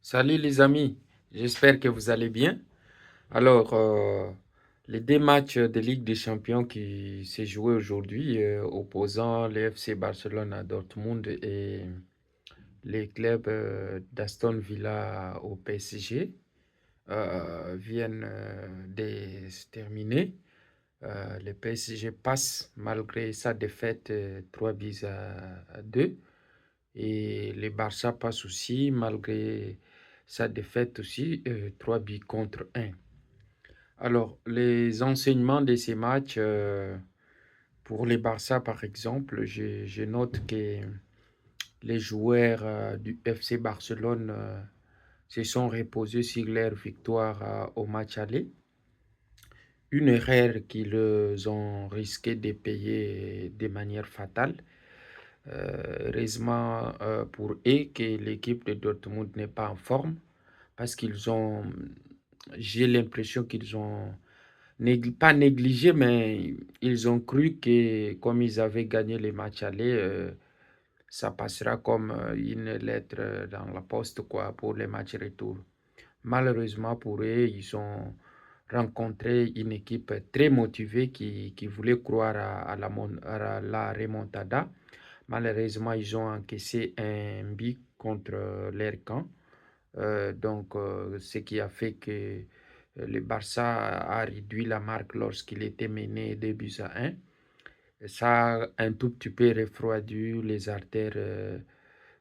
Salut les amis, j'espère que vous allez bien. Alors, les deux matchs de Ligue des Champions qui s'est joué aujourd'hui, opposant le FC Barcelone à Dortmund et les clubs d'Aston Villa au PSG, viennent de se terminer. Le PSG passe malgré sa défaite 3 buts à 2. Et le Barça passe aussi, malgré sa défaite aussi, 3 buts contre un. Alors, les enseignements de ces matchs, pour les Barça par exemple, je note que les joueurs du FC Barcelone se sont reposés sur leur victoire au match aller. Une erreur qu'ils ont risqué de payer de manière fatale. Heureusement pour eux que l'équipe de Dortmund n'est pas en forme parce qu'ils ont, j'ai l'impression qu'ils ont pas négligé, mais ils ont cru que comme ils avaient gagné les matchs allés, ça passera comme une lettre dans la poste quoi, pour les matchs retour. Malheureusement pour eux, ils ont rencontré une équipe très motivée qui voulait croire à la remontada. Malheureusement, ils ont encaissé un but contre leur camp. Ce qui a fait que le Barça a réduit la marque lorsqu'il était mené 2 buts à 1. Ça a un tout petit peu refroidi les artères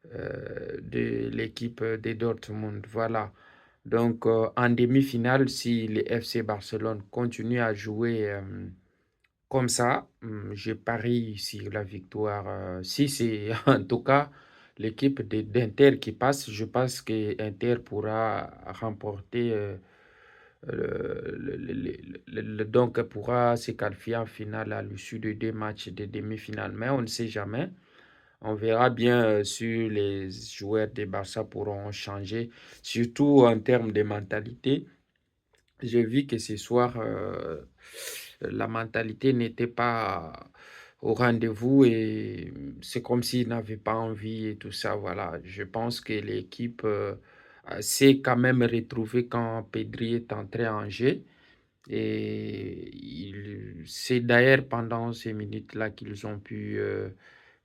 de l'équipe de Dortmund. Voilà. En demi-finale, si le FC Barcelone continue à jouer comme ça, je parie sur la victoire. Si c'est en tout cas l'équipe d'Inter qui passe, je pense que Inter pourra remporter, donc pourra se qualifier en finale à l'issue de deux matchs de demi-finale. Mais on ne sait jamais. On verra bien si les joueurs de Barça pourront changer, surtout en termes de mentalité. J'ai vu que ce soir, la mentalité n'était pas au rendez-vous et c'est comme s'ils n'avaient pas envie et tout ça. Voilà, je pense que l'équipe s'est quand même retrouvée quand Pedri est entré en jeu. Et c'est d'ailleurs pendant ces minutes-là qu'ils ont pu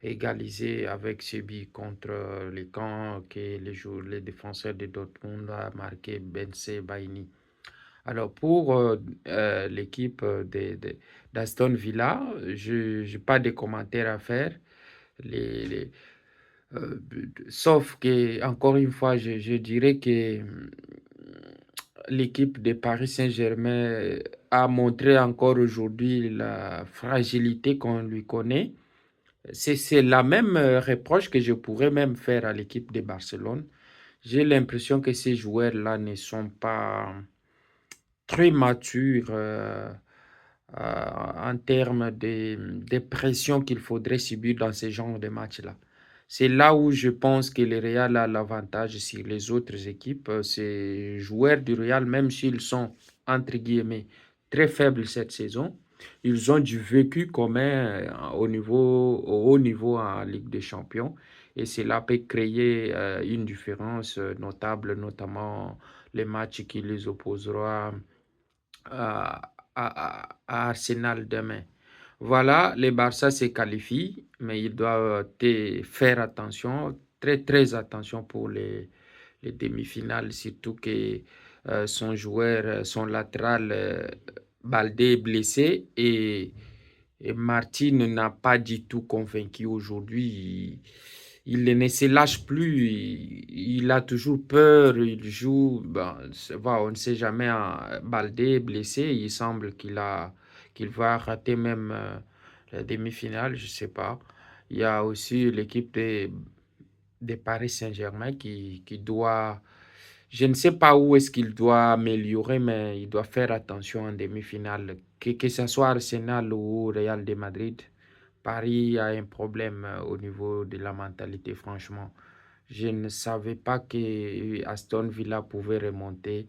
égaliser avec ce but contre les camps que les défenseurs de Dortmund a marqué Bense Baini. Alors, pour l'équipe d'Aston Villa, je n'ai pas de commentaires à faire. Les, euh, Sauf que, encore une fois, je dirais que l'équipe de Paris Saint-Germain a montré encore aujourd'hui la fragilité qu'on lui connaît. C'est la même reproche que je pourrais même faire à l'équipe de Barcelone. J'ai l'impression que ces joueurs-là ne sont pas très matures en termes de pression qu'il faudrait subir dans ce genre de matchs-là. C'est là où je pense que le Real a l'avantage sur les autres équipes. Ces joueurs du Real, même s'ils sont, entre guillemets, très faibles cette saison, ils ont du vécu commun au haut niveau en Ligue des Champions. Et cela peut créer une différence notable, notamment les matchs qui les opposera à Arsenal demain. Voilà, les Barça se qualifient, mais ils doivent faire attention, très très attention pour les demi-finales, surtout que son joueur, son latéral, Baldé est blessé et Martin n'a pas du tout convaincu aujourd'hui. Il ne se lâche plus, il a toujours peur, il joue. Ben, on ne sait jamais. Baldé est blessé, il semble qu'il va rater même la demi-finale, je ne sais pas. Il y a aussi l'équipe de Paris Saint-Germain qui doit. Je ne sais pas où est-ce qu'il doit améliorer, mais il doit faire attention en demi-finale. Que ce soit Arsenal ou Real de Madrid, Paris a un problème au niveau de la mentalité, franchement. Je ne savais pas que Aston Villa pouvait remonter,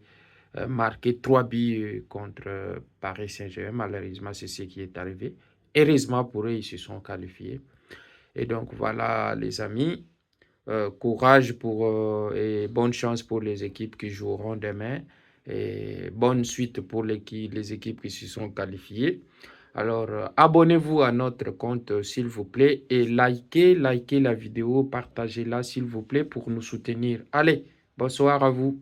marquer 3 buts contre Paris Saint-Germain. Malheureusement, c'est ce qui est arrivé. Heureusement pour eux, ils se sont qualifiés. Et donc voilà, les amis. courage et bonne chance pour les équipes qui joueront demain. Et bonne suite pour les équipes qui se sont qualifiées. Alors, abonnez-vous à notre compte, s'il vous plaît, et likez la vidéo, partagez-la, s'il vous plaît, pour nous soutenir. Allez, bonsoir à vous.